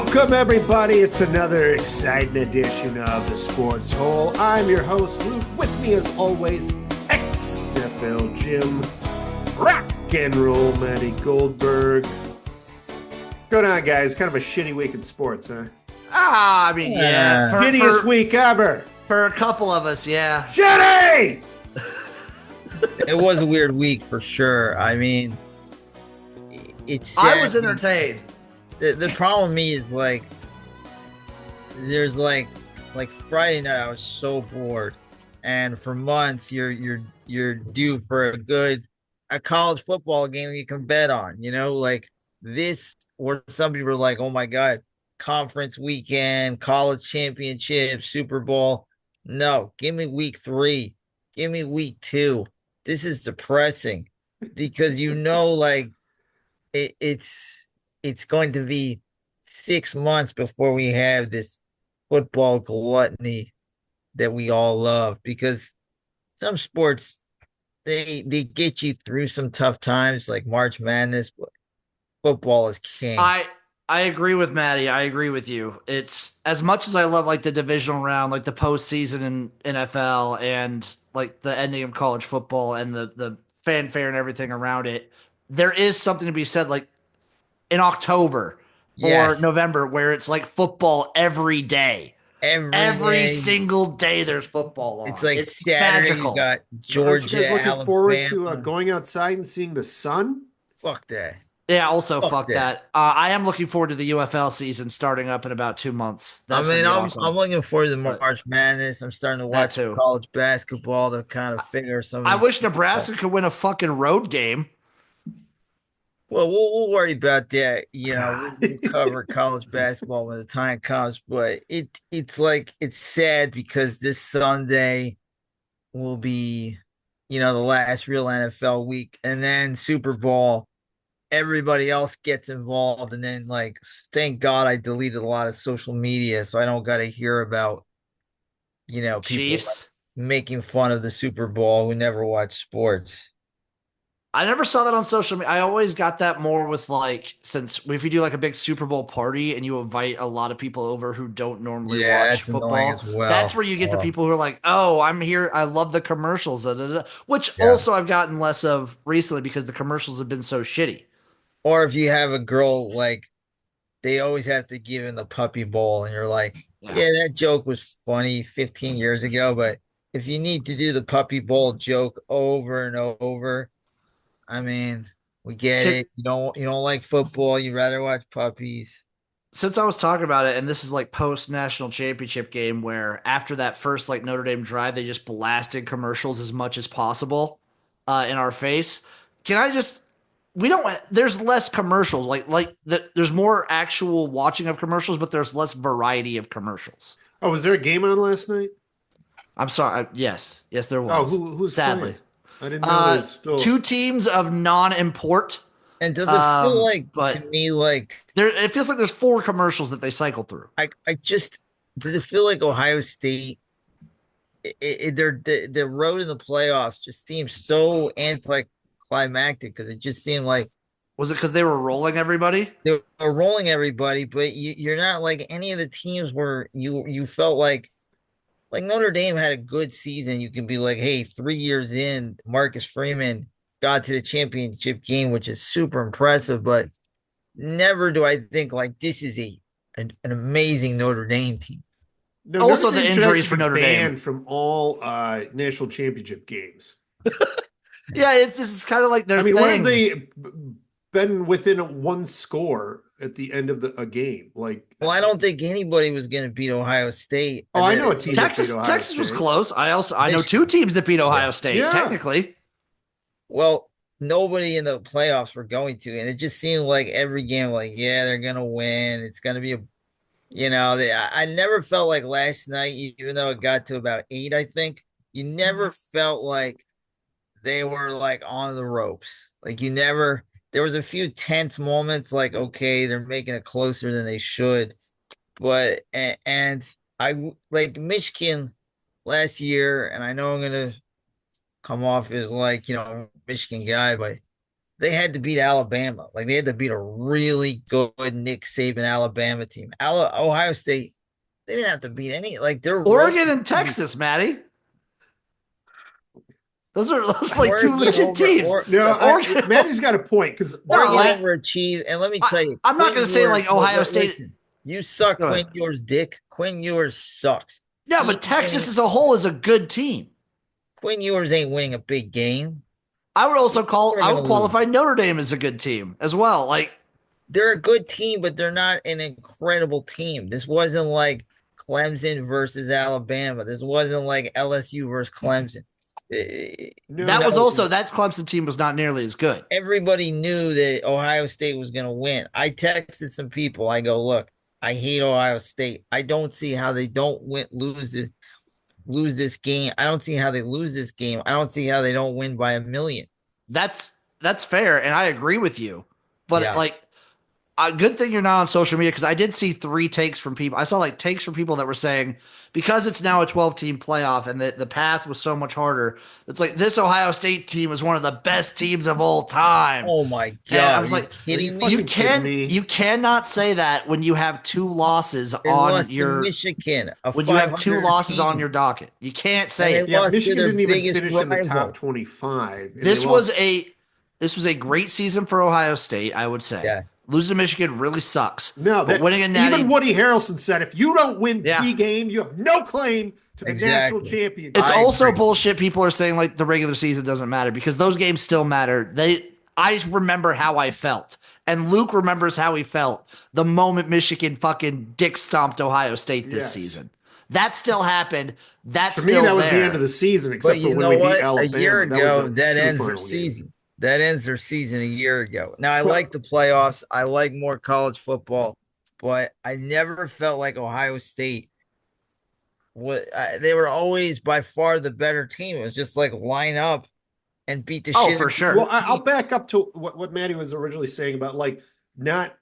Welcome, everybody. It's another exciting edition of the Sports Hole. I'm your host, Luke. With me, as always, XFL Jim, rock and roll Matty Goldberg. Going on, guys. Kind of a shitty week in sports, huh? Yeah. Shittiest week ever. For a couple of us, yeah. Shitty! It was a weird week for sure. I mean, it's sad. I was entertained. The problem is there's like Friday night I was so bored, and for months you're due for a college football game you can bet on, like this, where some people are like, oh my god, conference weekend, college championship, Super Bowl. No, give me week 3, give me week 2. This is depressing because it's going to be 6 months before we have this football gluttony that we all love, because some sports, they get you through some tough times like March Madness, but football is king. I agree with Maddie. I agree with you. It's as much as I love like the divisional round, like the postseason in NFL and like the ending of college football and the fanfare and everything around it. There is something to be said like in October or November where it's like football every day. Every single day there's football on. It's like Saturday magical. You got Georgia, Aren't you guys looking Alabama. forward to going outside and seeing the sun? Fuck that. Yeah, also fuck that. I am looking forward to the UFL season starting up in about 2 months. I'm looking forward to March Madness. I'm starting to watch college basketball to kind of figure some of I wish Nebraska could win a fucking road game. Well, we'll worry about that. We'll cover college basketball when the time comes. But it's sad because this Sunday will be, the last real NFL week, and then Super Bowl. Everybody else gets involved, and then thank God I deleted a lot of social media, so I don't got to hear about, people Chiefs making fun of the Super Bowl who never watch sports. I never saw that on social media. I always got that more with since if you do like a big Super Bowl party and you invite a lot of people over who don't normally watch football, that's where you get the people who are like, oh, I'm here. I love the commercials, which also I've gotten less of recently because the commercials have been so shitty. Or if you have a girl, they always have to give in the puppy bowl, and you're like, yeah, that joke was funny 15 years ago, but if you need to do the puppy bowl joke over and over, I mean, we get it. You don't like football. You'd rather watch puppies. Since I was talking about it, and this is post national championship game where after that first Notre Dame drive, they just blasted commercials as much as possible in our face. There's less commercials. There's more actual watching of commercials, but there's less variety of commercials. Oh, was there a game on last night? I'm sorry. Yes, there was. Oh, who's sadly playing? I didn't know there's still 2 teams of non-import. And does it feel to me it feels like there's 4 commercials that they cycle through. Does it feel like Ohio State? Their road in the playoffs just seems so anticlimactic because it just seemed like. Was it because they were rolling everybody? They were rolling everybody, but you're not like any of the teams where you felt like Notre Dame had a good season. You can be like, hey, 3 years in, Marcus Freeman got to the championship game, which is super impressive, but never do I think this is an amazing Notre Dame team. No, also, the injuries for Notre Dame from all national championship games. Yeah, this is kind of like their thing. Where have they been within 1 score at the end of a game? I don't think anybody was going to beat Ohio State. Oh, I know a team. Texas was close. I know 2 teams that beat Ohio State. Yeah. Technically. Well, nobody in the playoffs were going to, and it just seemed like every game, they're going to win. It's going to be I never felt like last night, even though it got to about 8, I think, you never felt like they were on the ropes. There was a few tense moments, okay, they're making it closer than they should. But, and I Michigan last year, and I know I'm going to come off as Michigan guy, but they had to beat Alabama. Like they had to beat a really good Nick Saban Alabama team. Ohio State, they didn't have to beat any. Like their road Oregon and Texas, Maddie. Those are like two Oregon legit over teams. or No, Oregon, Maddie's got a point because no, Oregon like, overachieved. And let me tell you, I'm not going to say like Ohio State. Listen, you suck, Go Quinn ahead. Ewers, dick. Quinn Ewers sucks. Yeah, He but Texas ain't as a whole is a good team. Quinn Ewers ain't winning a big game. I would also They're I gonna would lose. qualify Notre Dame as a good team as well. Like, They're a good team, but they're not an incredible team. This wasn't like Clemson versus Alabama. This wasn't like LSU versus Clemson. no, that was So also that Clemson team was not nearly as good. everybody knew that Ohio State was going to win. I texted some people. I go, look, I hate Ohio State. I don't see how they don't lose this game. I don't see how they lose this game. I don't see how they don't win by 1,000,000. That's fair, and I agree with you. But Yeah. like, a good thing you're not on social media because I did see 3 takes from people. I saw like takes from people that were saying because it's now a 12-team playoff and the path was so much harder. It's like this Ohio State team is one of the best teams of all time. Oh my God. And I was Are you like, kidding me? you cannot say that when you have 2 losses They on lost your to Michigan, when you have 2 losses on team. your docket. You can't And say they it. yeah, lost to Michigan their didn't even biggest finish in the top rival. 25. And This they was lost. a great season for Ohio State, I would say. Yeah. Losing to Michigan really sucks. No, but winning a natty, even Woody Harrelson said, if you don't win Yeah. the game, you have no claim to the national Exactly. championship. it's I also agree. bullshit. People are saying like the regular season doesn't matter because those games still matter. I remember how I felt, and Luke remembers how he felt the moment Michigan fucking dick stomped Ohio State this Yes. season. That still happened. That's To still me, that was there. the end of the season, But except for you when know we beat what? Alabama. A year That was ago, the that true ends their final game. season. That ends their season a year ago. Now, I Well- like the playoffs. I like more college football, but I never felt like Ohio State. They were always by far the better team. It was just like line up and beat the Oh, shit. for sure. Well, I'll back up to what Maddie was originally saying about like not,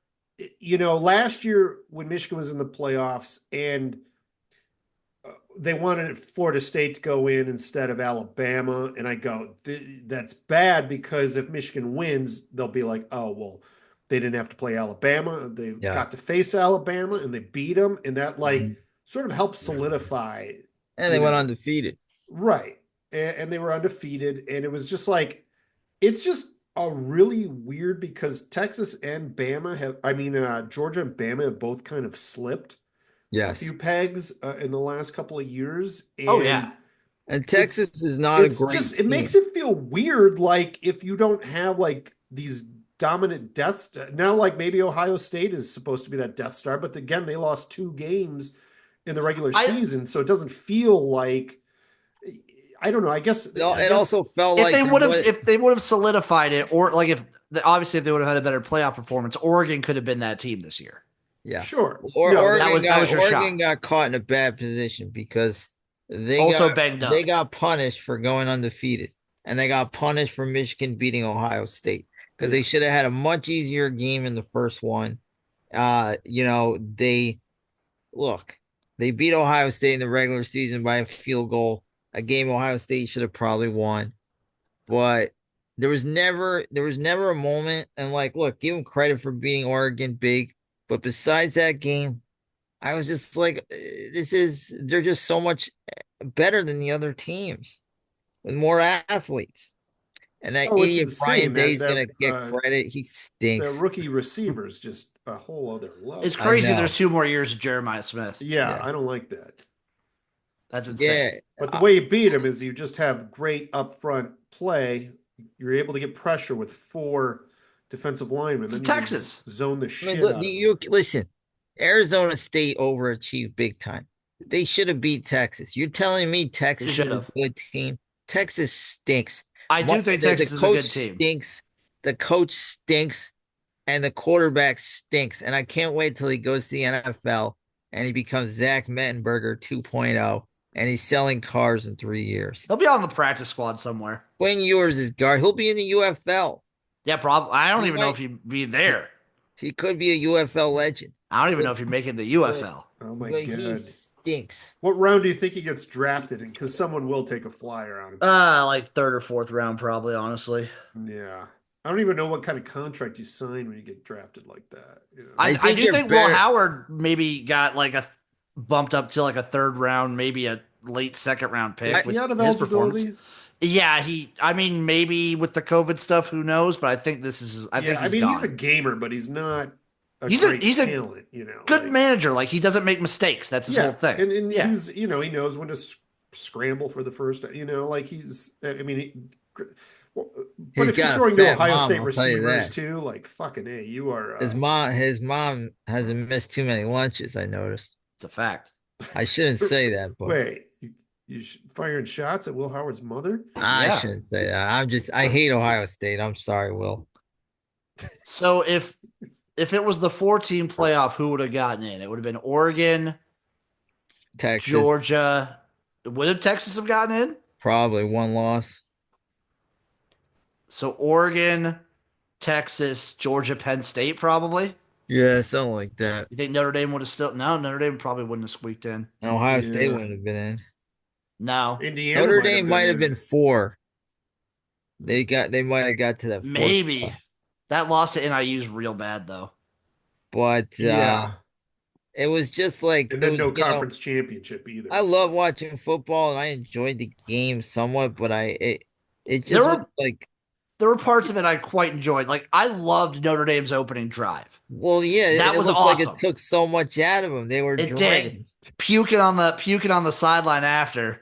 last year when Michigan was in the playoffs and they wanted Florida State to go in instead of Alabama. And I go, that's bad because if Michigan wins, they'll be like, oh, well, they didn't have to play Alabama. They got to face Alabama and they beat them. And that sort of helped solidify. And they went undefeated. Right. And they were undefeated. And it was just like, it's just a really weird because Texas and Bama Georgia and Bama have both kind of slipped a few pegs in the last couple of years. And Oh, yeah. And Texas is not a great team. It makes it feel weird, like if you don't have like these dominant now, like maybe Ohio State is supposed to be that Death Star, but again, they lost 2 games in the regular season, so it doesn't feel like. I don't know. I guess it also felt if like they would have solidified it, or like obviously if they would have had a better playoff performance, Oregon could have been that team this year. Yeah, sure. Oregon got caught in a bad position because they also got banged up. They got punished for going undefeated, and they got punished for Michigan beating Ohio State because they should have had a much easier game in the first one. They beat Ohio State in the regular season by a field goal, a game Ohio State should have probably won, but there was never a moment. And like, look, give them credit for beating Oregon big. But besides that game, I was just like, they're just so much better than the other teams with more athletes. And that idiot Brian Day's going to get credit. He stinks. The rookie receiver's just a whole other level. It's crazy there's 2 more years of Jeremiah Smith. Yeah, I don't like that. That's insane. But the way you beat him is you just have great upfront play. You're able to get pressure with 4 defensive linemen. Then Texas zone the shit out of them. Listen, Arizona State overachieved big time. They should have beat Texas. You're telling me Texas is a good team? Texas stinks. I do think Texas is a good team. Stinks. The coach stinks, and the quarterback stinks. And I can't wait till he goes to the NFL and he becomes Zach Mettenberger 2.0, and he's selling cars in 3 years. He'll be on the practice squad somewhere. Quinn Ewers is guard. He'll be in the UFL. Yeah, probably. I don't even know if he'd be there. He could be a UFL legend. I don't even know if he'd make it the UFL. Oh my God. He stinks. What round do you think he gets drafted in? Because someone will take a flyer on him. Like 3rd or 4th round, probably, honestly. Yeah. I don't even know what kind of contract you sign when you get drafted like that. I I think do you're think Will better. Howard maybe got like a bumped up to like a third round, maybe a late second round pick Is I, he with out of his performance. eligibility? Yeah, I mean, maybe with the COVID stuff, who knows? But I Yeah, think I he's mean he's a gone. gamer, but he's not a great He's a talent. good manager. Like he doesn't make mistakes. That's his whole Yeah, thing. and Yeah. he's he knows when to scramble for the first. Like he's. I mean, well, but he's if you're got a throwing to fat Ohio mom, State I'll tell you receivers that. too, like fucking a, you are. His mom hasn't missed too many lunches, I noticed. It's a fact. I shouldn't say that, but Wait, you firing shots at Will Howard's mother? I Yeah. shouldn't say that. I hate Ohio State. I'm sorry, Will. So if it was the 4-team playoff, who would have gotten in? It would have been Oregon, Texas, Georgia. Would have Texas have gotten in? probably one loss. So Oregon, Texas, Georgia, Penn State, probably. Yeah, something like that. You think Notre Dame would have still? No, Notre Dame probably wouldn't have squeaked in. And Ohio State Yeah, wouldn't have been in. No, Indiana Notre might have Dame been might have in. been 4. They might have got to that fourth maybe spot. that loss to NIU is real bad though. But Yeah, it was just like and it then was, no conference championship either. I love So watching football and I enjoyed the game somewhat, but it There just was were like, there were parts of it I quite enjoyed. Like I loved Notre Dame's opening drive. well, yeah, That it was looked like it awesome. took so much out of them. They were It did. drained. Puking on the sideline after.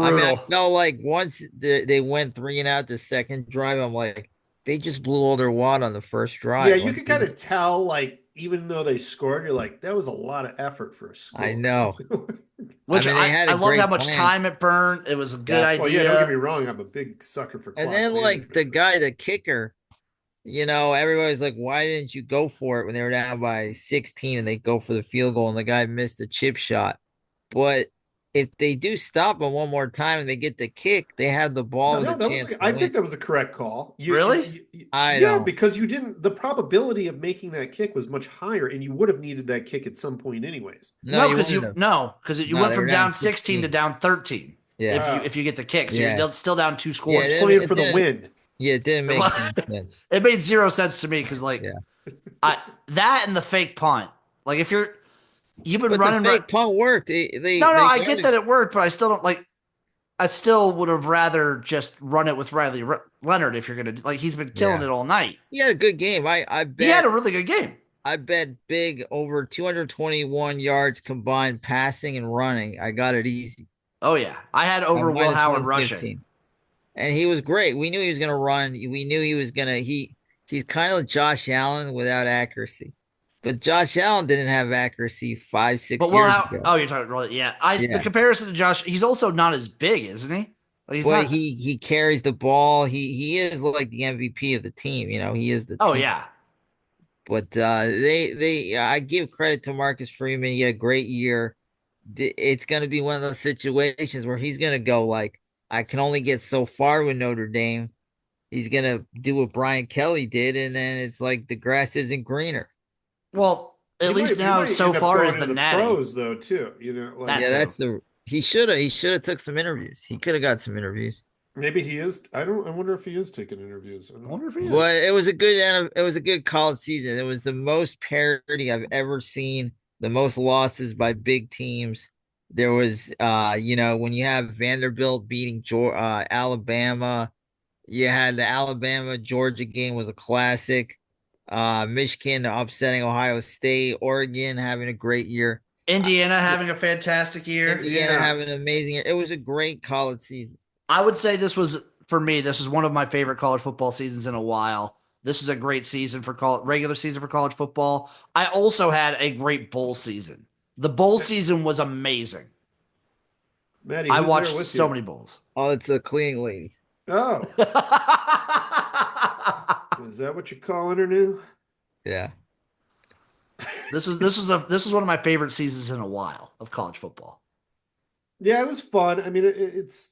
I mean, I Brutal. felt like once they went 3-and-out the second drive, I'm like, they just blew all their wad on the first yeah, drive. you Once could they kind just, of tell, like even though they scored, you're like that was a lot of effort for a I score. know. I Which mean, they had I a loved how great much plan. time it burned. It was a good Yeah. Well, yeah, don't get me idea. wrong. I'm a big sucker for And clock then like management. the guy, the kicker, everybody's like, why didn't you go for it when they were down by 16 and they go for the field goal and the guy missed a chip shot? But if they do stop him one more time and they get the kick, they have the ball with a No, that was. chance to I win. think that was a correct call. Really? I Yeah, don't. because you didn't. The probability of making that kick was much higher, and you would have needed that kick at some point, anyways. No, you wouldn't have. You No, went they were from down down 16 to 16. down 13. Yeah. Oh, If you get the kick, so Yeah. you're still down two Yeah. was scores. playing for the win. It didn't It, make was, any sense. it made zero sense to me because like Yeah. I that and the fake punt. Like if you've been But the running right. fake punt worked. No, They I got get it. that it worked, but I still don't like. I still would have rather just run it with Leonard if you're gonna like he's been killing Yeah. it all night. He had a good game. He had a really good game. I bet big over 221 yards combined passing and running. I got it easy. Oh yeah, I had At over Will minus Howard rushing. 115. And he was great. We knew he was going to run. We knew he was going to he's kind of Josh Allen without accuracy. But Josh Allen didn't have accuracy 5, 6 But Will years Howard, ago. oh, you're talking about yeah. The Yeah. comparison to Josh, he's also not as big, isn't he? Like, he's But not. he carries the ball. He is like the MVP of the team. He is the Oh team. yeah. But they I give credit to Marcus Freeman. He had a great year. It's going to be one of those situations where he's going to go like, I can only get so far with Notre Dame. He's going to do what Brian Kelly did, and then it's like the grass isn't greener. Well, at least He now might so end up far going is to the the natty. pros though too. Like That Yeah, too. that's the he should have took some interviews. He could have got some interviews. maybe he is. I wonder if he is taking interviews. I I don't wonder know. if he is. But it was a good college season. It was the most parity I've ever seen. The most losses by big teams. There was when you have Vanderbilt beating Alabama, you had the Alabama Georgia game was a classic. Michigan upsetting Ohio State, Oregon having a great year. Indiana having a fantastic year. Indiana Yeah. having an amazing year. It was a great college season. I would say this was for me. This was one of my favorite college football seasons in a while. This is a great season for regular season for college football. I also had a great bowl season. The bowl season was amazing. Maddie, I who's watched there with so you? many bowls. Oh, it's a cleaning lady. Oh, is that what you're calling her now? Yeah. This is one of my favorite seasons in a while of college football. Yeah, it was fun. I mean, it's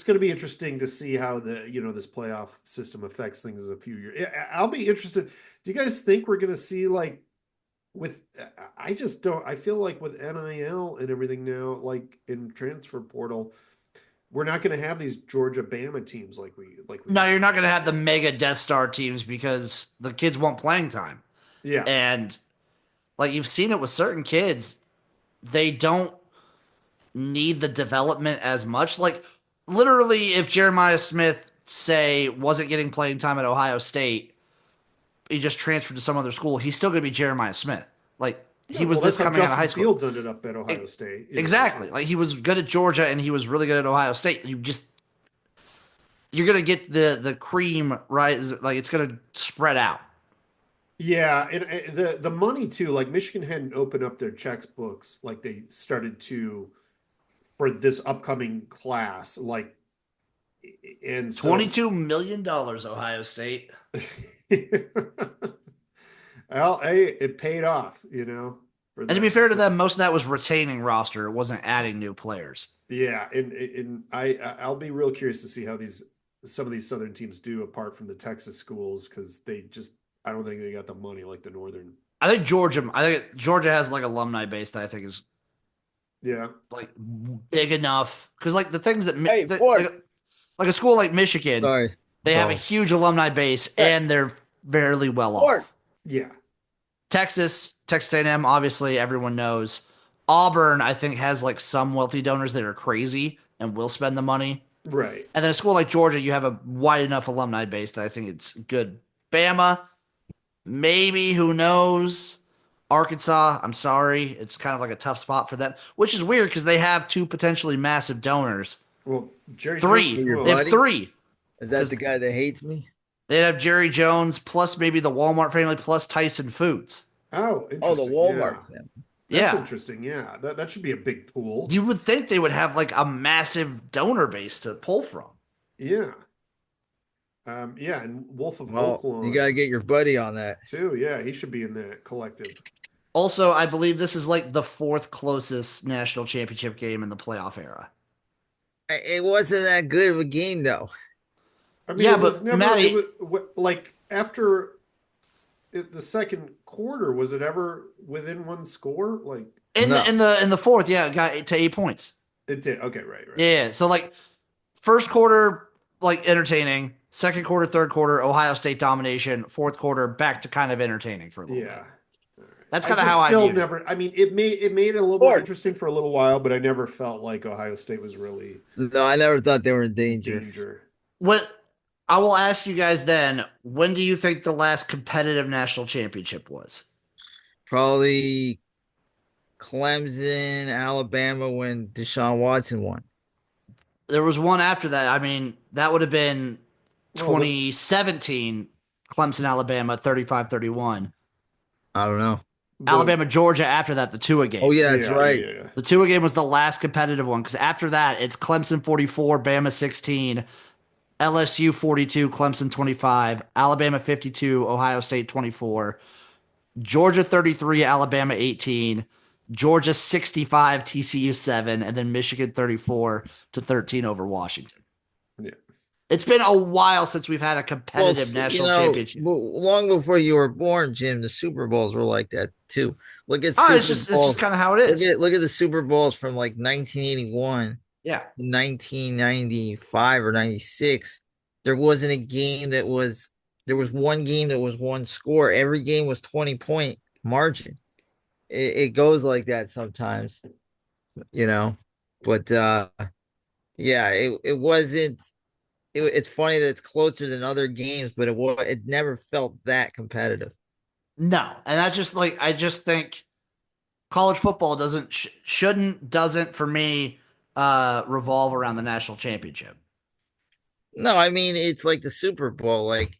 going to be interesting to see how this playoff system affects things in a few years. I'll be interested. Do you guys think we're going to see like with? I just don't. I feel like with NIL and everything now, like in transfer portal, we're not going to have these Georgia Bama teams like we No, had. you're not going to have the mega Death Star teams because the kids want playing time. Yeah. And like you've seen it with certain kids, they don't need the development as much. Like literally, if Jeremiah Smith say wasn't getting playing time at Ohio State, he just transferred to some other school, he's still going to be Jeremiah Smith. Like Yeah, he was well, this that's how coming out of high Justin school. Fields ended up at Ohio State. Exactly. Like he was good at Georgia and he was really good at Ohio State. You're gonna get the cream right. Like it's gonna spread out. Yeah, and the money too. Like Michigan hadn't opened up their checkbooks like they started to for this upcoming class. Like, and so $22 million, Ohio State. well, hey, it paid off, for And to be them. fair to So, them, most of that was retaining roster. It wasn't adding new players. yeah, and I'll be real curious to see how some of these Southern teams do apart from the Texas schools because I don't think they got the money like the Northern. I think Georgia has like alumni base that I think is Yeah, like big enough because like the things that Hey, Ford. like a school like Michigan, Sorry. they have a huge alumni base and they're fairly well off. yeah, Texas A&M, obviously everyone knows. Auburn, I think, has like some wealthy donors that are crazy and will spend the money. right. And then a school like Georgia, you have a wide enough alumni base that I think it's good. Bama, maybe, who knows? Arkansas, I'm sorry. It's kind of like a tough spot for them, which is weird because they have two potentially massive donors. Well, Jerry Three. Jones, They have three. Is that the guy that hates me? They'd have Jerry Jones plus maybe the Walmart family plus Tyson Foods. Oh, interesting. Oh, the Walmart Yeah. family. That's Yeah. interesting. Yeah, that should be a big pool. You would think they would have like a massive donor base to pull from. Yeah. Yeah, and Wolf of Well, Oaklawn you gotta get your buddy on that. too. Yeah, he should be in that collective. Also, I believe this is like the fourth closest national championship game in the playoff era. It wasn't that good of a game, though. I mean, Yeah, it was but never. Matty- It was like after the second quarter. Was it ever within one score? Like In No. the fourth, yeah, it got to 8 points. it did. Okay, right. Yeah, so like first quarter, like entertaining. Second quarter, third quarter, Ohio State domination. Fourth quarter, back to kind of entertaining for a little Yeah. bit. That's I kind of just how I still viewed it. never. I mean, it made it a little more interesting for a little while, but I never felt like Ohio State was really No, I never thought they were in in danger. danger. What I will ask you guys then, when do you think the last competitive national championship was? Probably Clemson, Alabama when Deshaun Watson won. There was one after that. I mean, that would have been 2017, Clemson, Alabama, 35-31. I don't know. Alabama, Georgia after that, the Tua game. Oh yeah, that's right. Yeah. The Tua game was the last competitive one because after that, it's Clemson 44, Bama 16, LSU 42, Clemson 25, Alabama 52, Ohio State 24, Georgia 33, Alabama 18, Georgia 65, TCU 7, and then Michigan 34-13 over Washington. Yeah. It's been a while since we've had a competitive national championship. Long before you were born, Jim, the Super Bowls were like that too. Look at It's just kind of how it is. Look at the Super Bowls from like 1981, Yeah. 1995 or 96. There wasn't a game that was. There was one game that was one score. Every game was 20-point margin. It goes like that sometimes, But yeah, it wasn't. It's funny that it's closer than other games, but it never felt that competitive. No, and that's just like I just think college football doesn't for me revolve around the national championship. No, I mean it's like the Super Bowl. Like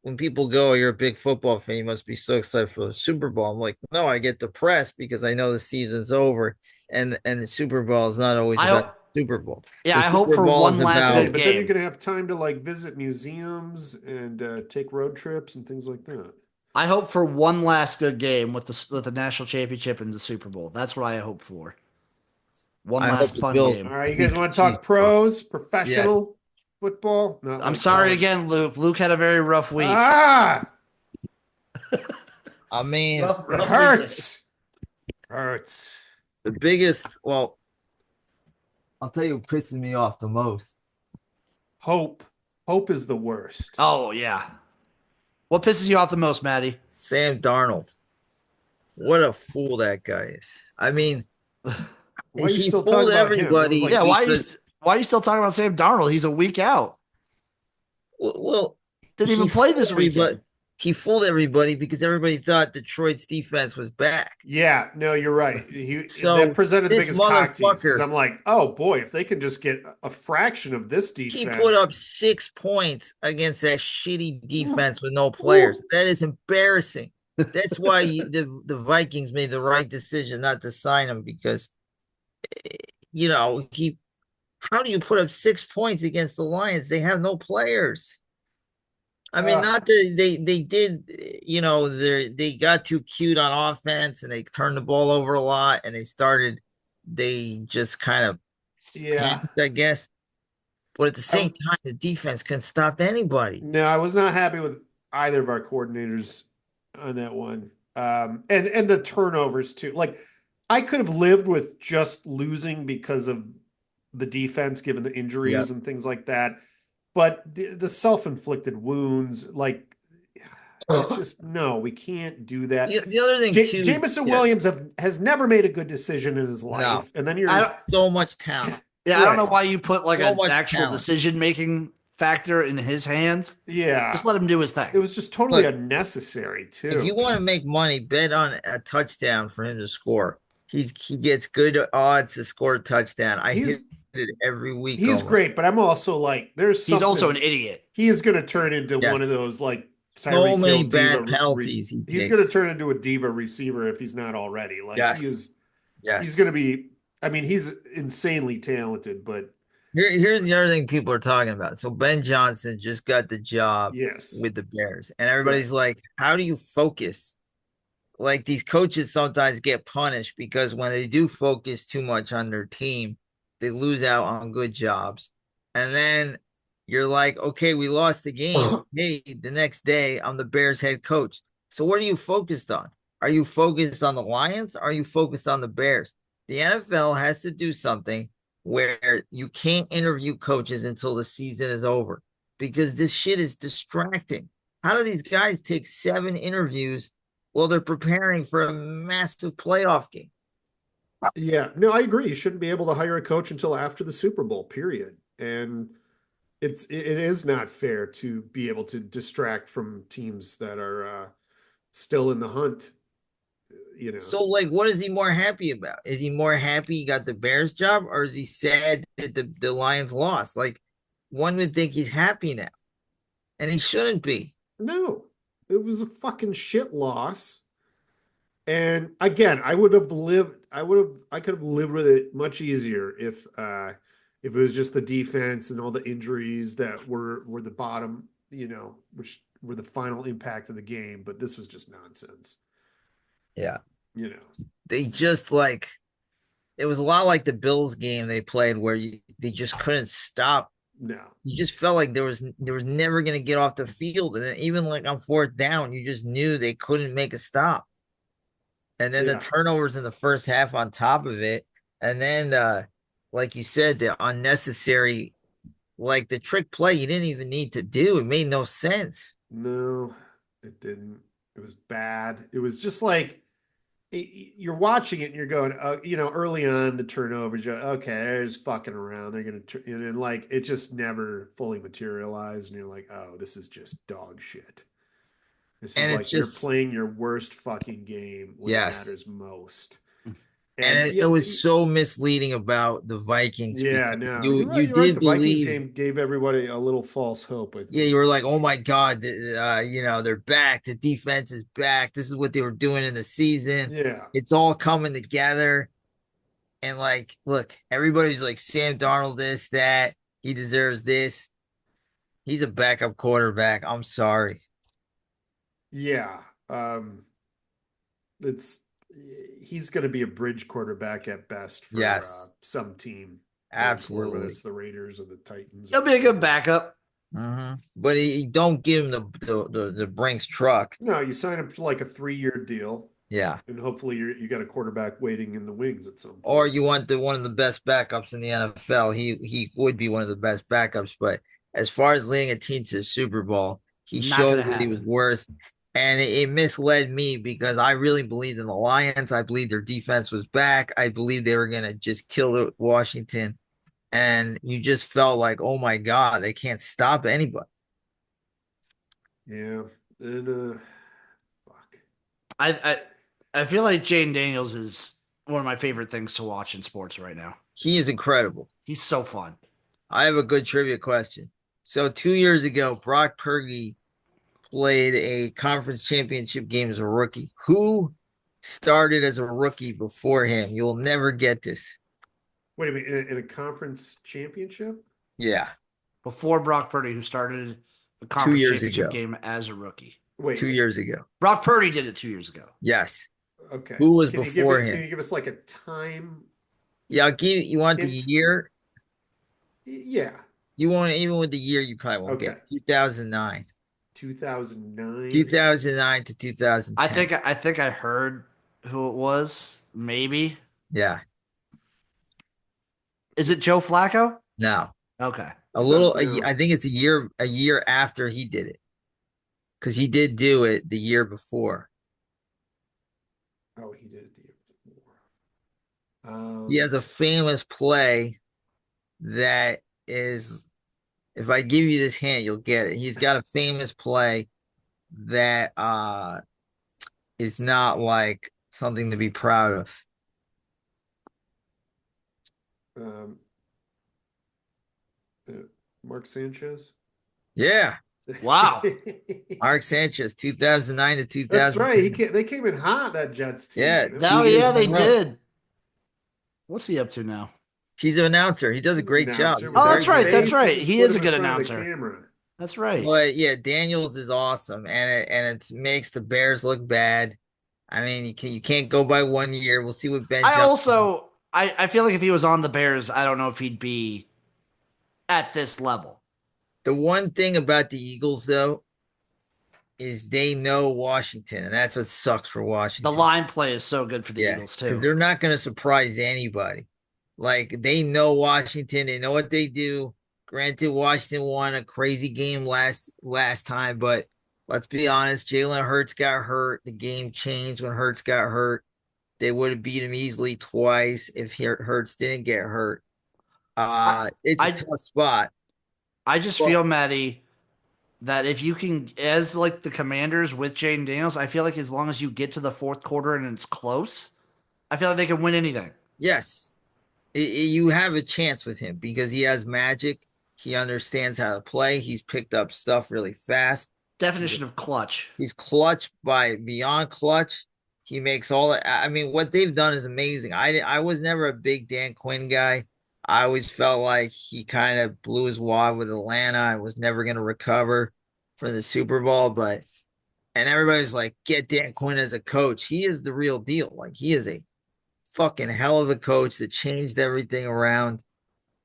when people go, "You're a big football fan, you must be so excited for the Super Bowl." I'm like, no, I get depressed because I know the season's over, and the Super Bowl is not always about Super Bowl. Yeah, The I hope Super for Bowl one is last about- good But then game. you're gonna have time to like visit museums and take road trips and things like that. I hope for one last good game with the national championship and the Super Bowl. That's what I hope for. One I last hope the fun Bills- game. All right, you guys want to talk pros, professional football? Not I'm like sorry college. again, Luke. Luke had a very rough week. Ah, I mean, it hurts. Hurts. the biggest. Well, I'll tell you what pisses me off the most. Hope. Hope is the worst. Oh yeah. What pisses you off the most, Maddie? Sam Darnold. What a fool that guy is. I mean, Why are you he still talking fooled about him? That was everybody like, Yeah, because, why are you still talking about Sam Darnold? He's a week out. well, Didn't he even play fooled this everybody. weekend. He fooled everybody because everybody thought Detroit's defense was back. yeah, no, you're right. That So presented the this biggest cock tease because motherfucker, I'm like, oh boy, if they can just get a fraction of this he put defense. up 6 points against that shitty defense with no players. That is embarrassing. That's why the Vikings made the right decision not to sign him because he. How do you put up 6 points against the Lions? They have no players. I mean, Uh, not that they did, they got too cute on offense and they turned the ball over a lot and they just kind of yeah. panicked, I guess. But at the I, same time, the defense couldn't stop anybody. no, I was not happy with either of our coordinators on that one. And the turnovers too. Like I could have lived with just losing because of the defense, given the Yep. injuries and things like that. But the self-inflicted wounds, like it's just no, we can't do that. The other thing too, Jamison yeah, Williams has never made a good decision in his no, life, and then I you're don't so much talent, yeah, I don't know right. why you put like so an much actual talent. decision making factor in his hands. Yeah, Just let him do his it thing. was just totally Look, unnecessary if too. you want to make money, bet on a touchdown for him to score. He gets good odds to score a touchdown. I He's hit it every week he's almost. great, but I'm also like, there's He's also an something idiot. he is going to turn into one of Yes. those like So Tyreek Hill many diva. bad penalties he He's going to takes. turn into a diva receiver if he's not already. Like he Yes. is, he's going to Yes. be. I mean, he's insanely talented, but Here's the other thing people are talking about. So Ben Johnson just got the job yes, with the Bears, and right. everybody's like, how do you focus? Like these coaches sometimes get punished because when they do focus too much on their team, they lose out on good jobs. And then you're like, okay, we lost the game. Hey, the next day I'm the Bears head coach. So what are you focused on? Are you focused on the Lions? Are you focused on the Bears? The NFL has to do something where you can't interview coaches until the season is over because this shit is distracting. How do these guys take 7 interviews while they're preparing for a massive playoff game? Yeah, no, I agree. You shouldn't be able to hire a coach until after the Super Bowl, period. And it is not fair to be able to distract from teams that are still in the hunt. You know, So, like, what is he more happy about? Is he more happy he got the Bears job, or is he sad that the Lions lost? Like, one would think he's happy now, and he shouldn't be. no, it was a fucking shit loss. And again, I would have lived. I could have lived with it much easier if it was just the defense and all the injuries that were the bottom. You know, which were the final impact of the game. But this was just nonsense. Yeah. You know, They just like it was a lot like the Bills game they played where they just couldn't stop. no, You just felt like there was never gonna get off the field. And then even like on fourth down, you just knew they couldn't make a stop. And then the yeah, turnovers in the first half on top of it. And then like you said, the unnecessary, like the trick play you didn't even need to do. It made no sense. no, it didn't. It was bad. It was just like you're watching it and you're going, early on the turnovers, you're, okay, they're just fucking around. They're gonna, and like it just never fully materialized, and you're like, oh, this is just dog shit. This is And it's like you're playing just your worst fucking game when it yes. matters most. And And it was so misleading about the Vikings yeah, because no, you you're right. you You're right. did The Vikings believe, game gave everybody a little false hope, I yeah, you think. were like, oh my God, they're back. The defense is back. This is what they were doing in the season. Yeah, It's all coming together. And like, look, everybody's like Sam Darnold, this, that, he deserves this. He's a backup quarterback. I'm sorry. yeah. It's he's going to be a bridge quarterback at best for Yes, some team going forward, whether absolutely. it's the Raiders or the Titans or He'll be a good whatever. backup. But he don't give him the Brinks truck. No, you sign up for like a 3-year deal. Yeah. and hopefully you got a quarterback waiting in the wings at some Or point. you want the one of the best backups in the NFL. He would be one of the best backups, but as far as leading a team to the Super Bowl, he Not showed gonna what he was happen. worth. And it misled me because I really believed in the Lions. I believed their defense was back. I believed they were gonna just kill Washington. And you just felt like, oh my God, they can't stop anybody. Yeah, and fuck. I I feel like Jane Daniels is one of my favorite things to watch in sports right now. He is incredible. He's so fun. I have a good trivia question. So 2 years ago, Brock Purdy played a conference championship game as a rookie. Who started as a rookie before him? You'll never get this. Wait a minute, in a conference championship? Yeah, Before Brock Purdy, who started the two conference years championship ago. game as a rookie. Wait, 2 years ago. Brock Purdy did it 2 years ago. Yes. okay. Who was Can you give before it? Can him? you give us like a time Yeah, I'll give you. You want the hint? year? Yeah. You won't even with the year. You probably won't get Okay. it. 2009. 2009. 2009 to I 2010. think I think I heard who it was. Maybe. Yeah. Is it Joe Flacco? No. Okay. A No, little. no. I think it's a year after he did it because he did do it the year before. Oh, he did it the year before. He has a famous play that is, if I give you this hint, you'll get it. He's got a famous play that is not like something to be proud of. um, uh, Mark Sanchez. Yeah. Wow. Mark Sanchez, 2009 to That's right. 2010. They came in hot, that Jets Yeah, team. It was two Now, years yeah, in a they row. did. What's he up to now? He's an announcer. He does a He's an great job. announcer He's a with Oh, that very that's good right. That's face. He announcer. right. just He put is a him in good front of the announcer. camera. That's right. But yeah, Daniels is awesome, and it makes the Bears look bad. I mean, you can't go by 1 year. We'll see what Ben I Johnson. also I feel like if he was on the Bears, I don't know if he'd be at this level. The one thing about the Eagles, though, is they know Washington, and that's what sucks for The Washington. line play is so good for the Yeah, Eagles because too. they're not going to surprise anybody. Like they know Washington, they know what they do. Granted, Washington won a crazy game last time, but let's be honest, Jalen Hurts got hurt. The game changed when Hurts got hurt. They would have beat him easily twice if Hurts didn't get hurt. I It's a I tough spot. I just But feel, Maddie, that if you can, as like the Commanders with Jaden Daniels, I feel like as long as you get to the fourth quarter and it's close, I feel like they can win anything. yes, you have a chance with him because he has magic. He understands how to play. He's picked up stuff really fast. Definition of clutch. He's clutch by beyond clutch. He makes all that. I mean, what they've done is amazing. I was never a big Dan Quinn guy. I always felt like he kind of blew his wad with Atlanta. I was never going to recover for the Super Bowl, but and everybody's like, get Dan Quinn as a coach. He is the real deal. Like he is a fucking hell of a coach that changed everything around.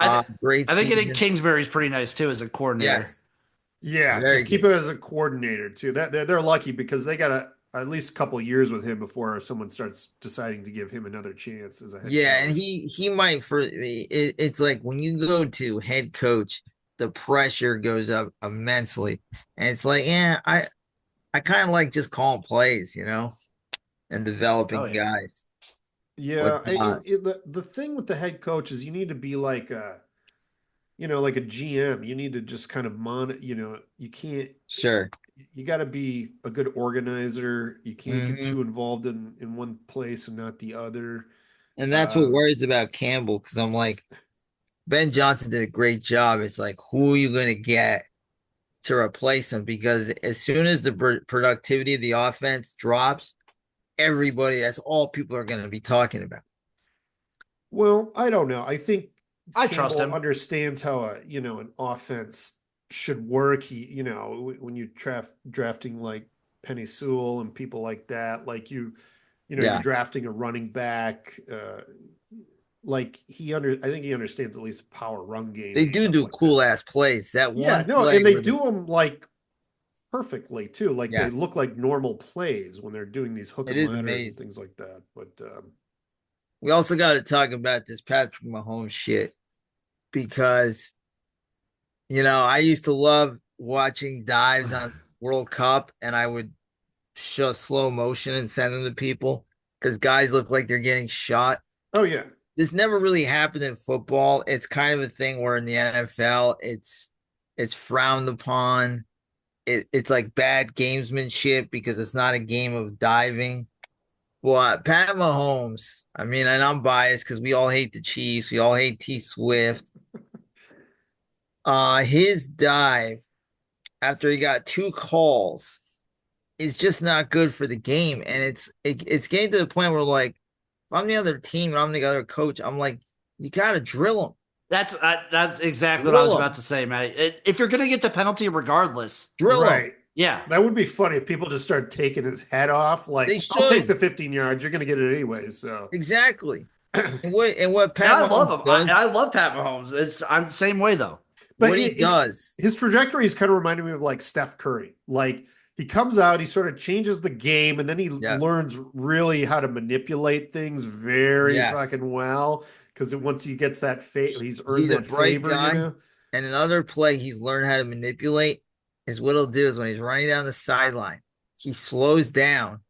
I th- Great I think getting season. Kingsbury's pretty nice too as a coordinator. Yes, Yeah, very just keep good. it as a coordinator too. That they're lucky because they got at least a couple of years with him before someone starts deciding to give him another chance as a head Yeah, and coach. he might it's like when you go to head coach, the pressure goes up immensely. And it's like, yeah, I kind of like just calling plays, and Oh developing yeah. guys. But Yeah, the thing with the head coach is you need to be like like a GM. You need to just kind of you can't sure. you got to be a good organizer. You can't get Hmm. too involved in one place and not the other. And that's what Um, worries about Campbell because I'm like, Ben Johnson did a great job. It's like, who are you going to get to replace him? Because as soon as the productivity of the offense drops, that's all people are going to be talking about. well, I don't know. I think I trust Campbell him. understands how an offense should work. When you drafting like Penny Sewell and people like that, like you're Yeah. drafting a running back. I think he understands at least a power run game They and do stuff do like that. cool ass plays. That Yeah, one no, play and they where do them like perfectly too. Like they Yes, look like normal plays when they're doing these hook it and is ladders and amazing. things like that. But We also got to talk about this Patrick Mahomes shit because I used to love watching dives on World Cup, and I would show slow motion and send them to people because guys look like they're getting shot. oh yeah, This never really happened in football. It's kind of a thing where in the NFL, it's frowned upon. It's like bad gamesmanship because it's not a game of diving. But Pat Mahomes, I mean, and I'm biased because we all hate the Chiefs, we all hate T Swift. His dive after he got two calls is just not good for the game, and it's getting to the point where like if I'm the other team and I'm the other coach, I'm like, you got to drill him. That's exactly what I was Drill about him. to say, Matty. If you're gonna get the penalty, regardless, Drill him. right. yeah, That would be funny if people just start taking his head off. They Like, I'll take should. the 15 yards. You're going to get it anyway. So, Exactly. And what and Pat I love Mahomes him. And I does, love Pat Mahomes. I'm the same way though. but what he does, his trajectory is kind of reminding me of like Steph Curry. Like, he comes out, he sort of changes the game, and then he yeah, learns really how to manipulate things very yes. fucking well. Because once he gets that he's earned He's a that bright favor, you guy. know? And another play he's learned how to manipulate is what he'll do is when he's running down the sideline, he slows down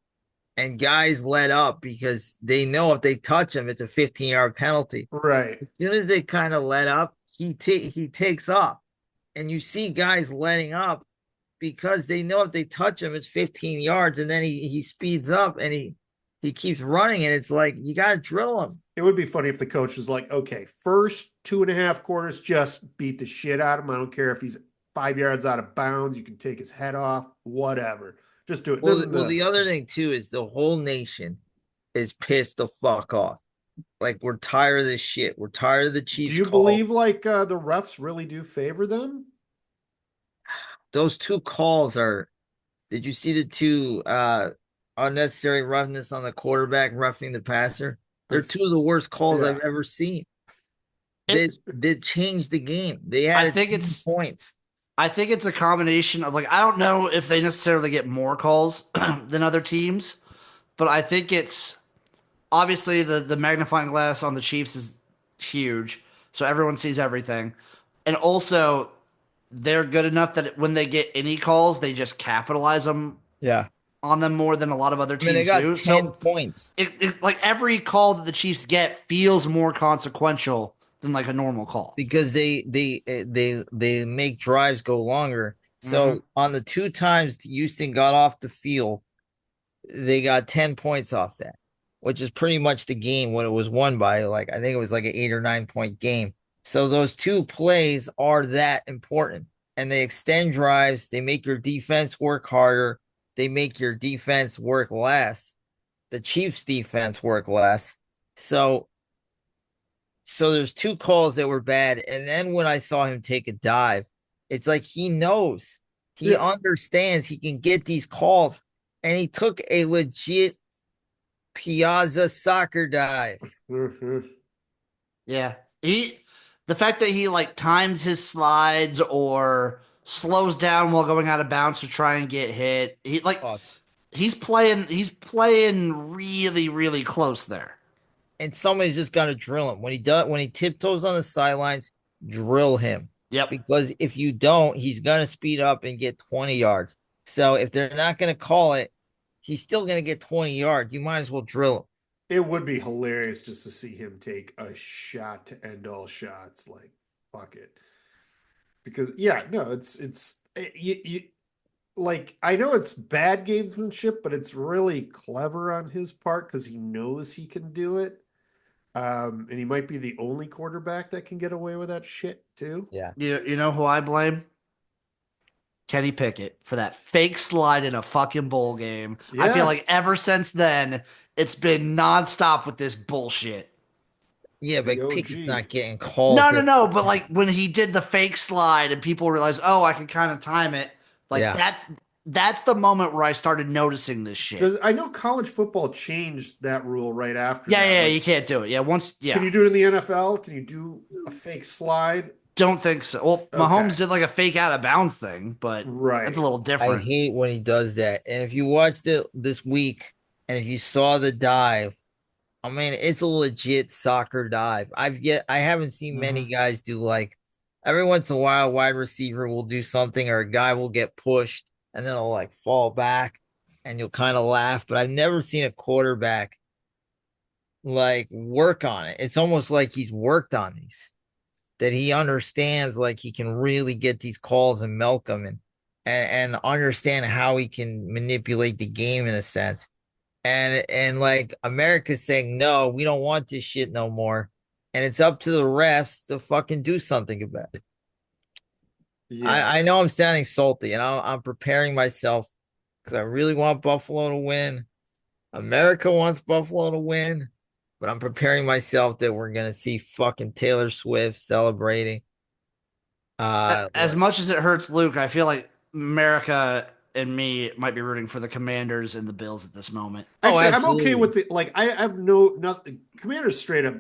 and guys let up because they know if they touch him, it's a 15-yard penalty. Right. As soon as they kind of let up, he takes off. And you see guys letting up because they know if they touch him, it's 15 yards, and then he speeds up and he keeps running, and it's like you gotta drill him. It would be funny if the coach was like, okay, first 2.5 quarters, just beat the shit out of him. I don't care if he's 5 yards out of bounds. You can take his head off, whatever. Just do it. Well, Then the other thing too is the whole nation is pissed the fuck off. Like we're tired of this shit. We're tired of the do Chiefs you believe calls. like the refs really do favor them? Those two calls are. Did you see the two unnecessary roughness on the quarterback roughing the passer? They're two of the worst calls Yeah. I've ever seen. They It's. they changed the game. They I added think 10 it's. points. I think it's a combination of like I don't know if they necessarily get more calls than other teams, but I think it's obviously the magnifying glass on the Chiefs is huge, so everyone sees everything, and also they're good enough that when they get any calls, they just capitalize them Yeah. on them more than a lot of other I mean, they teams got do. 10 So points it's like every call that the Chiefs get feels more consequential than like a normal call. because they make drives go longer. Hmm. So on the two times Houston got off the field, they got 10 points off that, which is pretty much the game when it was won by like I think it was like an 8 or 9 point game. So those two plays are that important. And they extend drives, they make your defense work harder, they make your defense work less. The Chiefs defense work less. So there's two calls that were bad. And then when I saw him take a dive, it's like he knows, he Yeah. understands he can get these calls. And he took a legit Piazza soccer dive. Mhm. Yeah. The fact that he like times his slides or slows down while going out of bounds to try and get hit. But He's playing really, really close there. and somebody's just got to drill him when he tiptoes on the sidelines. Drill him Yep. because if you don't, he's gonna speed up and get 20 yards. So if they're not gonna call it, he's still gonna get 20 yards. You might as well drill him. It would be hilarious just to see him take a shot to end all shots. Like, fuck it. Because yeah, no, you like I know it's bad gamesmanship, but it's really clever on his part because he knows he can do it. And he might be the only quarterback that can get away with that shit too. Yeah. You know who I blame? Kenny Pickett for that fake slide in a fucking bowl game. I feel Yeah, like ever since then, it's been nonstop with this bullshit. Yeah, the but Pickett's OG. not getting calls. No. But like when he did the fake slide and people realized, oh, I can kind of time it. Like Yeah. that's the moment where I started noticing this shit. Does I know college football changed that rule right after Yeah, that. yeah, Like, you can't do it. Yeah, once, can yeah. you do it in the NFL? Can you do a fake slide? don't think so. Well, Mahomes Okay. did like a fake out of bounds thing, but that's a Right. little I different. hate when he does that. And if you watched it this week and if you saw the dive, I mean, it's a legit soccer dive. I haven't seen many Mhm. guys do like every once in a while, a wide receiver will do something or a guy will get pushed and then it'll like fall back and you'll kind of laugh. But I've never seen a quarterback like work on it. It's almost like he's worked on these, that he understands like he can really get these calls and milk them and understand how he can manipulate the game in a sense. And like America's saying, no, we don't want this shit no more. And it's up to the refs to fucking do something about it. Yeah. I know I'm sounding salty and I'm preparing myself because I really want Buffalo to win. America wants Buffalo to win, but I'm preparing myself that we're gonna see fucking Taylor Swift celebrating. As Like, much as it hurts Luke, I feel like America and me might be rooting for the Commanders and the Bills at this moment. oh, Actually, I'm okay absolutely. with it. Like, I have nothing. Commanders straight up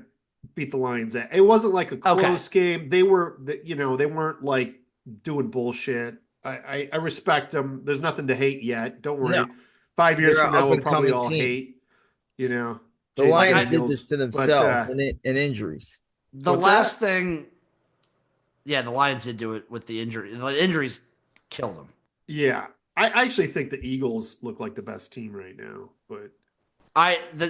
beat the Lions. It wasn't like a Okay. close game. They were, they weren't like doing bullshit. I respect them. There's nothing to hate yet. Don't No, worry. 5 years they're from an now, up we'll and probably coming all team. hate, you know, The Jaden Like Lions I did this Daniels. to But themselves and injuries. the what's last that? thing, yeah, the Lions did do it with the injury. The injuries killed them. Yeah. I actually think the Eagles look like the best team right now. But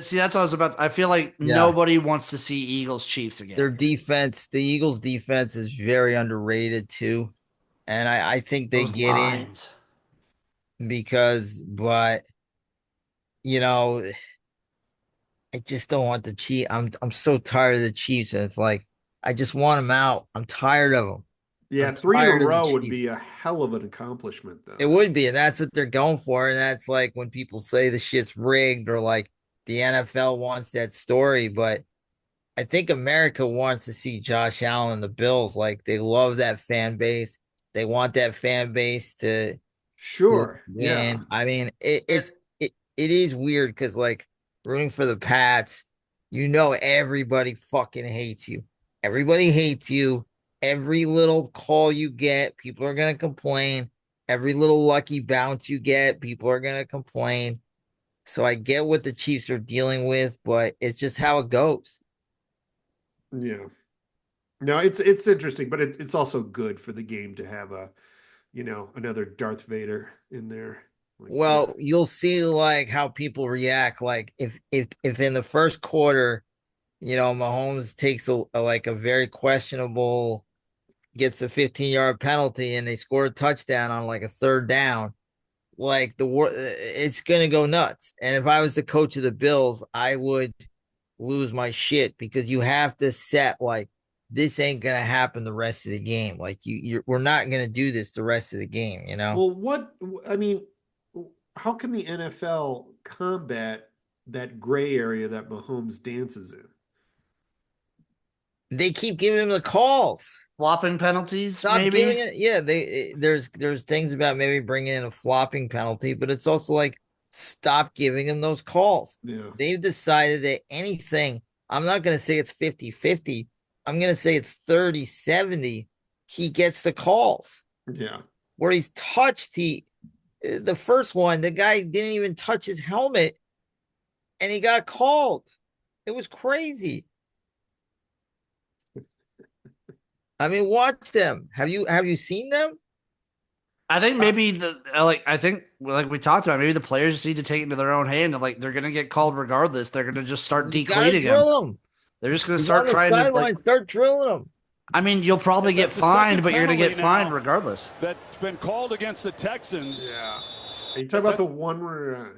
See, that's what I was about. I feel like Yeah. nobody wants to see Eagles Chiefs again. Their defense, the Eagles' defense is very underrated too. And I think they Those get in lines. but you know, I just don't want the Chiefs. I'm so tired of the Chiefs. And it's like I just want them out. I'm tired of them. yeah, I'm three in a tired of the row would Chiefs. be a hell of an accomplishment, It though. would be, and that's what they're going for. And that's like when people say the shit's rigged or like the NFL wants that story. But I think America wants to see Josh Allen and the Bills. Like they love that fan base. They want that fan base to Sure. Yeah. win. I mean, And it is weird because like rooting for the Pats, you know everybody fucking hates you. Everybody hates you. Every little call you get, people are gonna complain. Every little lucky bounce you get, people are gonna complain. So I get what the Chiefs are dealing with, but it's just how it goes. Yeah. No, it's interesting, but it's also good for the game to have another Darth Vader in there. Like, Well, you'll see like how people react. Like if in the first quarter, Mahomes takes like a very questionable, gets a 15-yard penalty, and they score a touchdown on like a third down. Like it's gonna go nuts. And if I was the coach of the Bills, I would lose my shit because you have to set like this ain't gonna happen the rest of the game. Like we're not gonna do this the rest of the game. well, I mean, how can the NFL combat that gray area that Mahomes dances in? They keep giving him the calls. flopping penalties, Stop maybe. giving it. Yeah, there's things about maybe bringing in a flopping penalty, but it's also like stop giving him those calls. Yeah. They've decided that anything, I'm not going to say it's 50-50. I'm going to say it's 30-70. He gets the calls. Yeah. Where he's touched the first one, the guy didn't even touch his helmet and he got called. It was crazy. I mean, watch them. Have you seen them? I think maybe I think like we talked about, maybe the players just need to take it into their own hand and like they're gonna get called regardless. They're gonna just start You gotta decleating him. drill him. They're just gonna He's start on the trying to like. sideline. Start drilling him. I mean, you'll probably get That's the fined, second but you're gonna get penalty fined now regardless. That's been called against the Texans. Yeah. Are you talking about the one where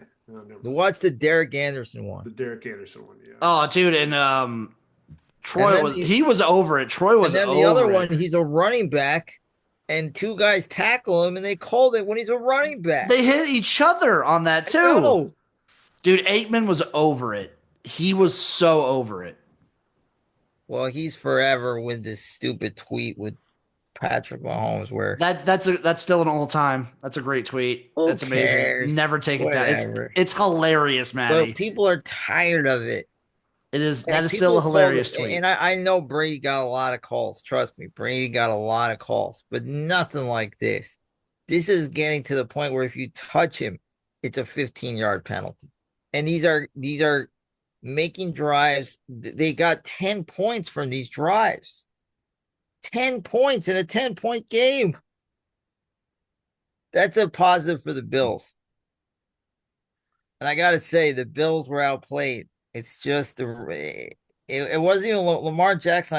Watch the Derek Anderson one. the Derek Anderson one? Yeah. Oh, dude, and Troy And then he was over it. Troy was And then the over other it. one, he's a running back, and two guys tackle him, and they called it when he's a running back. They hit each other on that too. No. Dude, Aikman was over it. He was so over it. Well, he's forever with this stupid tweet with Patrick Mahomes where That's still an all time. That's a great tweet. who That's amazing. cares? Never take it down. Whatever. It's hilarious, Matty. But people are tired of it. That And is still a people called hilarious it, tweet. and I know Brady got a lot of calls. Trust me, Brady got a lot of calls, but nothing like this. This is getting to the point where if you touch him, it's a 15-yard penalty. And these are making drives. They got 10 points from these drives. 10 points in a 10-point game. That's a positive for the Bills. And I got to say, the Bills were outplayed. It's just it wasn't even Lamar Jackson.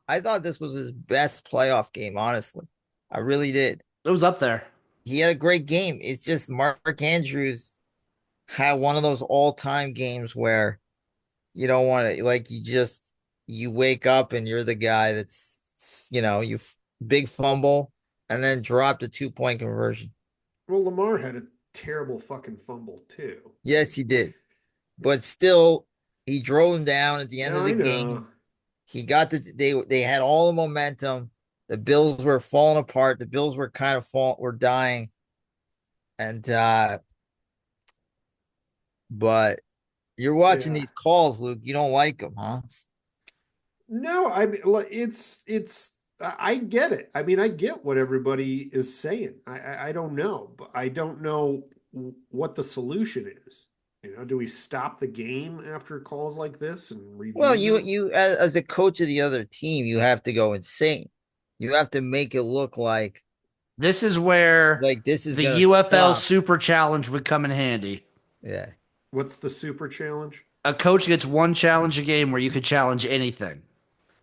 I thought this was his best playoff game, honestly. I really did. It was up there. He had a great game. It's just Mark Andrews had one of those all-time games where you don't want to, like, you wake up and you're the guy that's, big fumble and then dropped a 2-point conversion. Well, Lamar had a terrible fucking fumble too. Yes, he did. But still, he drove him down at the end of the I game. know. He got they had all the momentum. The Bills were falling apart. The Bills were kind of were dying. And but you're watching Yeah. these calls, Luke. You don't like them, huh? No, it's I get it. I mean, I get what everybody is saying. I don't know, but I don't know what the solution is. Do we stop the game after calls like this and Well, review you them? you as a coach of the other team, you have to go insane. You have to make it look This is where like this is the gonna UFL stop. Super Challenge would come in handy. Yeah. What's the super challenge? A coach gets one challenge a game where you could challenge anything.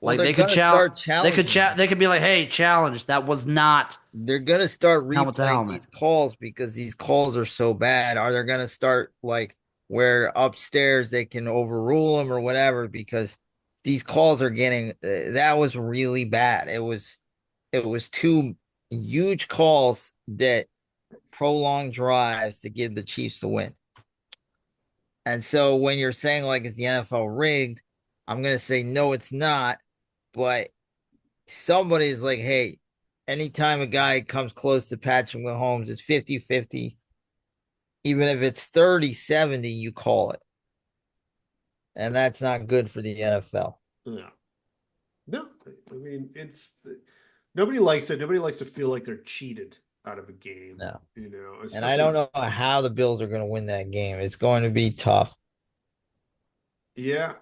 Well, Like they're gonna start challenging. they could be like, "Hey, challenge, that was not They're gonna start helmet to replaying helmet." these calls because these calls are so bad. Are they gonna start like where upstairs they can overrule them or whatever? Because these calls are getting that was really bad. It was two huge calls that prolonged drives to give the Chiefs the win. And so when you're saying like is the NFL rigged, I'm gonna say no, it's not. But somebody's like, hey, anytime a guy comes close to Patrick Mahomes, it's 50-50. Even if it's 30-70, you call it. And that's not good for the NFL. Yeah. No, I mean nobody likes it. Nobody likes to feel like they're cheated out of a game. No. And I Especially don't know how the Bills are going to win that game. It's going to be tough. yeah.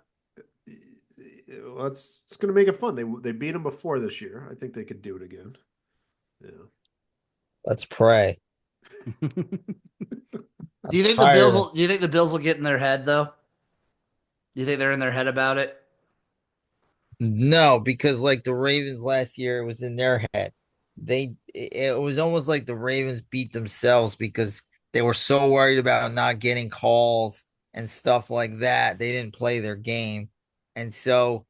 Well, it's going to make it fun. They beat them before this year. I think they could do it again. Yeah. Let's pray. Do you think the Bills will? Do you think the Bills will get in their head though? Do you think they're in their head about it? No, because like the Ravens last year, it was in their head. It was almost like the Ravens beat themselves because they were so worried about not getting calls and stuff like that. They didn't play their game. And so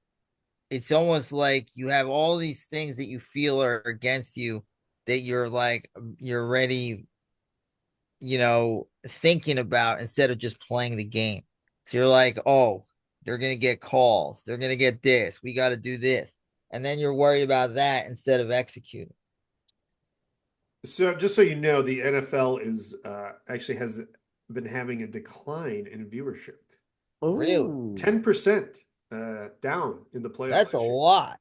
it's almost like you have all these things that you feel are against you that you're ready, thinking about instead of just playing the game. So you're like, oh, they're going to get calls. They're going to get this. We got to do this. And then you're worried about that instead of executing. So just so you know, the NFL is actually has been having a decline in viewership. Really? 10% down in the playoffs. That's a lot.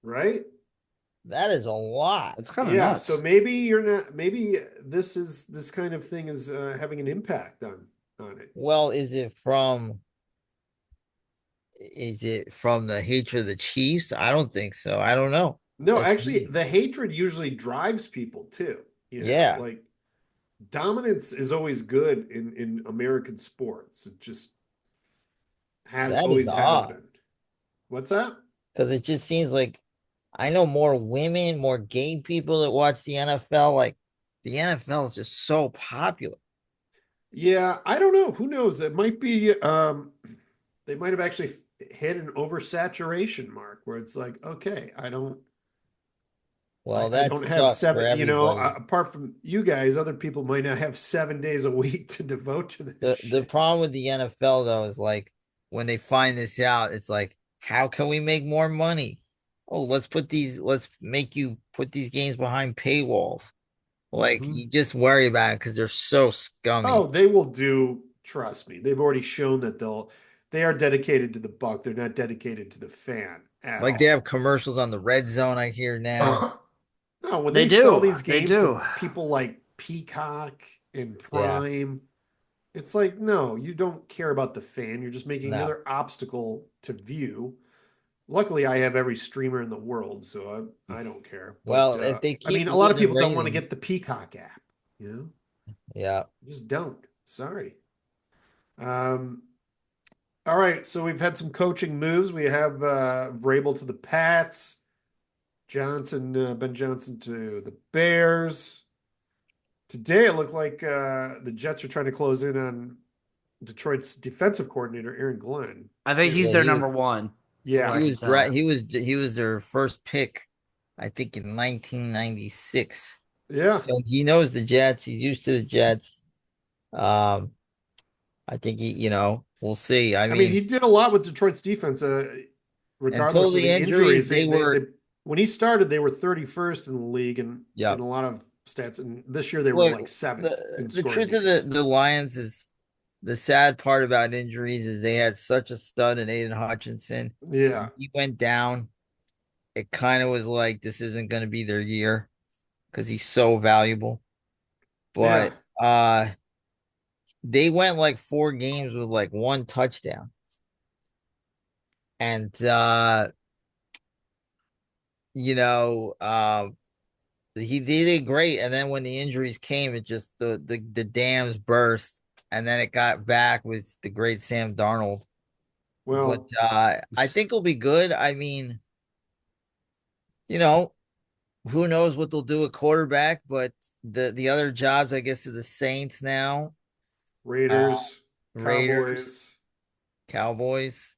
Right? That is a lot. It's kind of Yeah, nuts. so maybe you're not. Maybe this kind of thing is having an impact on it. Well, is it from the hatred of the Chiefs? I don't think so. I don't know. No, That's actually, weird. the hatred usually drives people too. Yeah. Like dominance is always good in American sports. It just That is always has odd been. What's that? because it just seems like I know more women, more gay people that watch the NFL. Like the NFL is just so popular. Yeah, I don't know. Who knows? It might be they might have actually hit an oversaturation mark where it's like, okay, Well, I that don't have sucks for everybody. apart from you guys, other people might not have 7 days a week to devote to this The shit. problem with the NFL though is like when they find this out, it's like, how can we make more money? Oh, let's make you put these games behind paywalls. Like you just worry about it because they're so scummy. Oh, they will do, trust me. They've already shown that They are dedicated to the buck. They're not dedicated to the fan at Like all. they have commercials on the red zone, I hear now. No, when They they sell do. these They games do. to people like Peacock and Yeah. Prime, it's like, no, you don't care about the fan. You're just making No. another obstacle to view. Luckily, I have every streamer in the world, so I don't care. Well, But if they I keep mean, a lot of losing people don't want to ratings, get the Peacock app. You know, yeah. just don't. Sorry. Um, all right, so we've had some coaching moves. We have Vrabel to the Pats, Ben Johnson to the Bears. Today, it looked like the Jets are trying to close in on Detroit's defensive coordinator, Aaron Glenn, I think he's too. Yeah, their number one. From what Yeah, I can tell. he was their first pick, I think in 1996. yeah. So he knows the Jets. He's used to the Jets. Um, I think we'll see. I I mean, mean, he did a lot with Detroit's defense, until regardless of the the injuries, injuries. they were When he started, they were 31st in the league yeah. in a lot of stats, and this year they were Look, like seventh the in the scoring truth of the games. the Lions is the sad part about injuries is they had such a stud in Aiden Hutchinson. Yeah, He went down. It kind of was like this isn't going to be their year because he's so valuable. yeah. But they went like 4 games with like one touchdown. And you know, he did great. And then when the injuries came, it just the dams burst, and then it got back with the great Sam Darnold. But Well, I think it'll be good. I mean, you know, who knows what they'll do at quarterback, but the other jobs, I guess, are the Saints now, uh, Raiders, Raiders, Cowboys. Cowboys.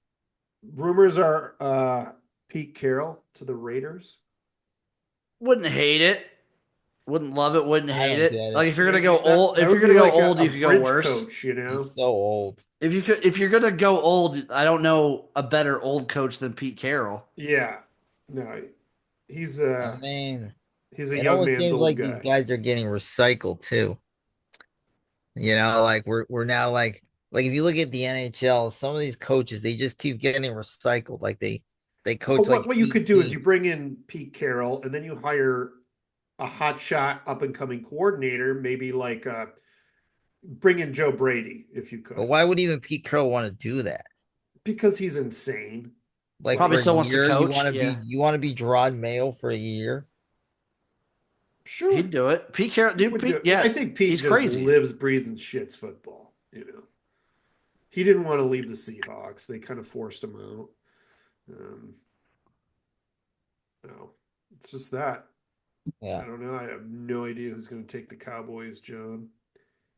Rumors are Pete Carroll to the Raiders. Wouldn't hate it. Wouldn't love it. Wouldn't I hate don't it. get Like it. if you're gonna go old, That if you're would be gonna go like old, a you could go bridge worse. coach, you know? He's so old. If you're gonna go old, I don't know a better old coach than Pete Carroll. Yeah. No, he's I a mean, he's a it young almost man's seems old like these guy. guys are getting recycled too. Like we're now like if you look at the NHL, some of these coaches they just keep getting recycled. Like they Well, coach what like what you eight could do is you teams. bring in Pete Carroll and then you hire a hotshot up and coming coordinator, maybe like bring in Joe Brady if you But could, why would even Pete Carroll want to do that? because he's insane. Like Probably for a Like, still wants to year, coach. Yeah, you want to be Gerard Mayo for a year? sure, he'd do it. Pete Carroll, he dude. would do Pete, it. yeah, I think Pete he's just crazy. lives, breathes, and shits football. He didn't want to leave the Seahawks. They kind of forced him out. Um, no, it's just that. I Yeah. don't know. I have no idea who's going to take the Cowboys, John.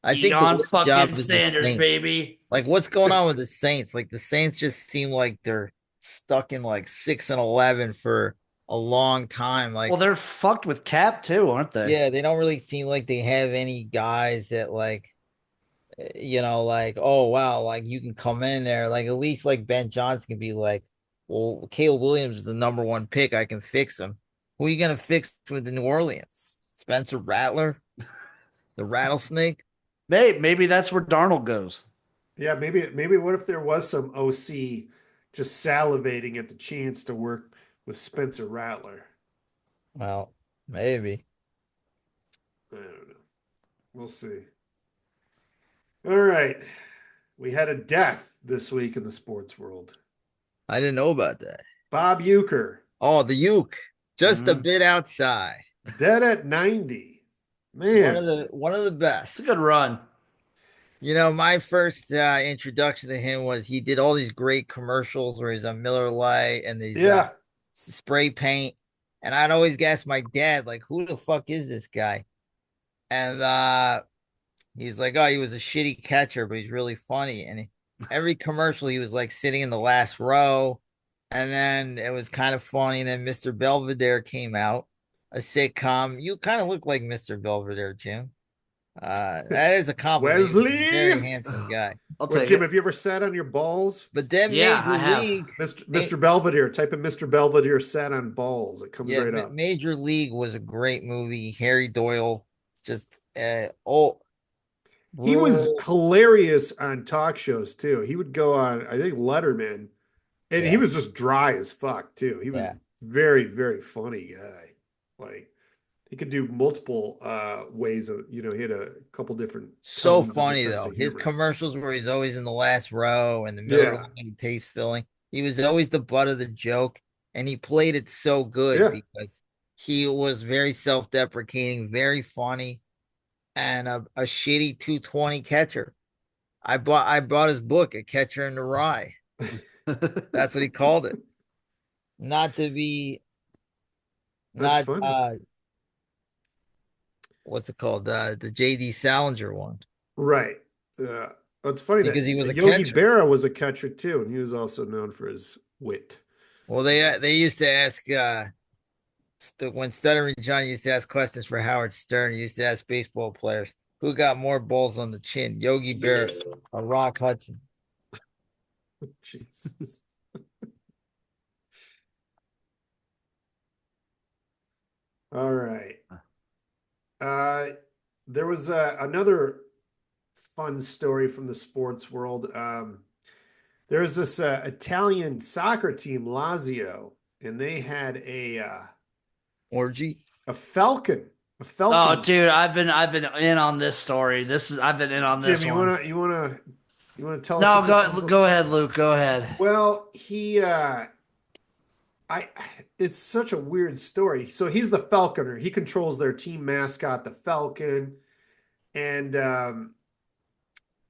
I think the Deion worst job fucking is the Sanders, Saints. baby. Like what's going on with the Saints? Like the Saints just seem like they're stuck in like 6-11 for a long time. Like Well, they're fucked with cap too, aren't they? yeah, they don't really seem like they have any guys that like like, oh wow, like you can come in there. Like at least like Ben Johnson can be like, well, Caleb Williams is the number one pick. I can fix him. Who are you gonna fix with the New Orleans? Spencer Rattler, the rattlesnake? Maybe that's where Darnold goes. Yeah, maybe what if there was some OC just salivating at the chance to work with Spencer Rattler? Well, maybe. I don't know. We'll see. All right. We had a death this week in the sports world. I didn't know about that. Bob Uecker, Oh, the uke. Just a Mhm. bit outside. dead at 90. One of Man. the best. It's a good run. My first introduction to him was he did all these great commercials where he's on Miller Lite and these Yeah. spray paint. And I'd always ask my dad, like, who the fuck is this guy? And he's like, oh, he was a shitty catcher, but he's really funny. And every commercial, he was like sitting in the last row. And then it was kind of funny. And then Mr. Belvedere came out, a sitcom. You kind of look like Mr. Belvedere, Jim. That is a compliment. He's a Wesley. very handsome guy. I'll What, take Jim, it. have you ever sat on your balls? But then Yeah, Major I have. League, Mr. Belvedere. Type in Mr. Belvedere sat on balls. It comes yeah, right up. Major League was a great movie. Harry Doyle, just oh, He was Rule. hilarious on talk shows too. He would go on, I think, Letterman, and he Yeah, was just dry as fuck too. He was yeah. very, very funny guy. Like he could do multiple ways of, he had a couple different So tones of a funny sense though. of His humor. commercials where he's always in the last row in the middle of the Yeah. line, he tastes filling. He was always the butt of the joke, and he played it so good Yeah. because he was very self-deprecating, very funny, and a shitty 220 catcher. I bought his book, A Catcher in the Rye. That's what he called it. Not to be That's not funny. what's it called? The JD Salinger one. Right. It's funny that Because he was a Yogi catcher. Berra was a catcher too, and he was also known for his wit. Well, they used to ask when Stuttering Johnny used to ask questions for Howard Stern, he used to ask baseball players who got more balls on the chin, Yogi Berra or Rock Hudson. Jesus. All right. Uh, there was another fun story from the sports world. There was this Italian soccer team, Lazio, and they had Orgy. a falcon. A Oh, falcon. dude, I've been in on this story. I've been in on Jim, this one. you wanna tell us No, what this one's? go ahead, Luke. Go ahead. Well, I it's such a weird story. So he's the falconer. He controls their team mascot, the falcon, and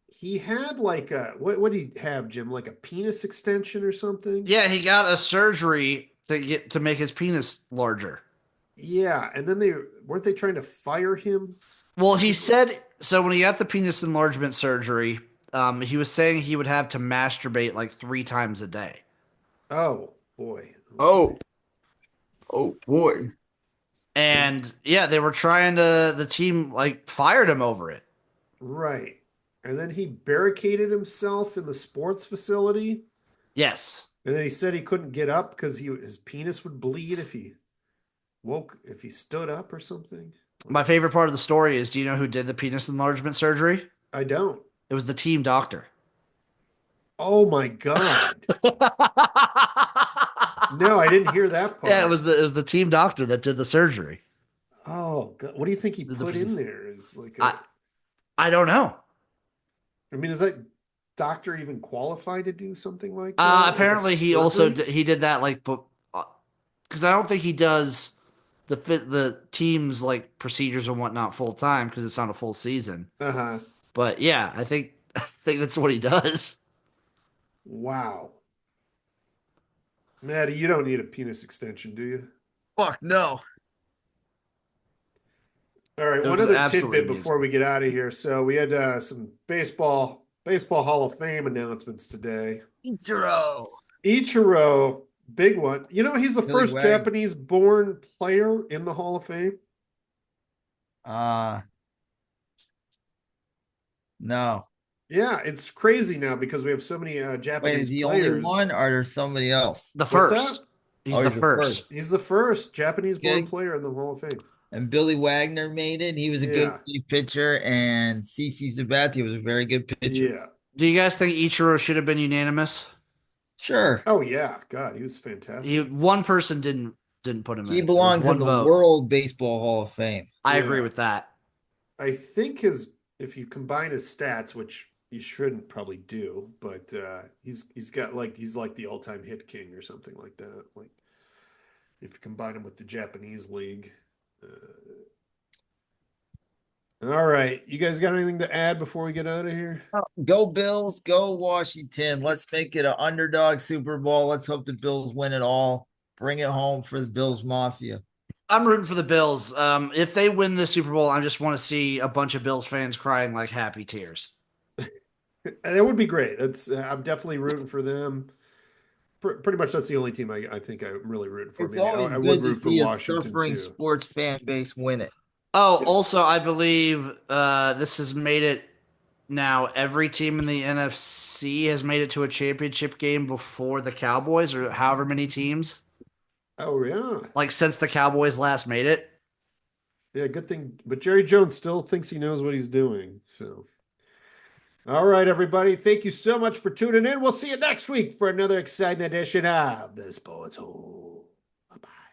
he had like a what did he have, Jim? Like a penis extension or something? Yeah, he got a surgery to make his penis larger. Yeah, and then they weren't they trying to fire him? Well, he said so when he got the penis enlargement surgery. He was saying he would have to masturbate like 3 times a day. Oh boy. Okay. Oh, oh boy. And yeah, they were trying to. The team like fired him over it. Right. And then he barricaded himself in the sports facility. Yes. And then he said he couldn't get up because his penis would bleed if he stood up or something. My favorite part of the story is, do you know who did the penis enlargement surgery? I don't. It was the team doctor. Oh my God. No, I didn't hear that part. Yeah, it was the team doctor that did the surgery. Oh God. What do you think he The put in there? Is like I don't know. I mean, is that doctor even qualified to do something like that? Like a Apparently he also surgery? he did that like, because I don't think he does the team's like procedures and whatnot full time because it's not a full season. Uh-huh. But yeah, I think that's what he does. Wow. Maddie, you don't need a penis extension, do you? Fuck no. All right, It one was other absolutely tidbit before we get out of here. So we had some baseball Hall of Fame announcements today. Ichiro. Ichiro, big one. You know, he's the Billy first Wagner. Japanese-born player in the Hall of Fame. No. Yeah, it's crazy now because we have so many Wait, Japanese is he only players. one or there's somebody else? The What's first. that? He's Oh, the he's the first. first. He's the first Japanese-born Okay. player in the Hall of Fame. And Billy Wagner made it. He was a good Yeah. pitcher, and CC Sabathia was a very good pitcher. Yeah. Do you guys think Ichiro should have been unanimous? Sure. Oh yeah, God, he was fantastic. One person didn't put him in. He It was belongs in one the vote. World Baseball Hall of Fame. I Yeah. agree with that. I think if you combine his stats, which you shouldn't probably do, but he's like the all-time hit king or something like that. Like if you combine him with the Japanese league. All right, you guys got anything to add before we get out of here? Go Bills, go Washington. Let's make it an underdog Super Bowl. Let's hope the Bills win it all. Bring it home for the Bills Mafia. I'm rooting for the Bills. If they win the Super Bowl, I just want to see a bunch of Bills fans crying like happy tears. That would be great. I'm definitely rooting for them. Pretty much, that's the only team I think I'm really rooting for. It's Maybe always I would good to root for see a Washington suffering too. sports fan base win it. Oh, Yeah. also, I believe this has made it now. Every team in the NFC has made it to a championship game before the Cowboys, or however many teams. Oh yeah, Like since the Cowboys last made it. yeah. Good thing, but Jerry Jones still thinks he knows what he's doing. So All right, everybody. Thank you so much for tuning in. We'll see you next week for another exciting edition of the Sports Hole. Bye-bye.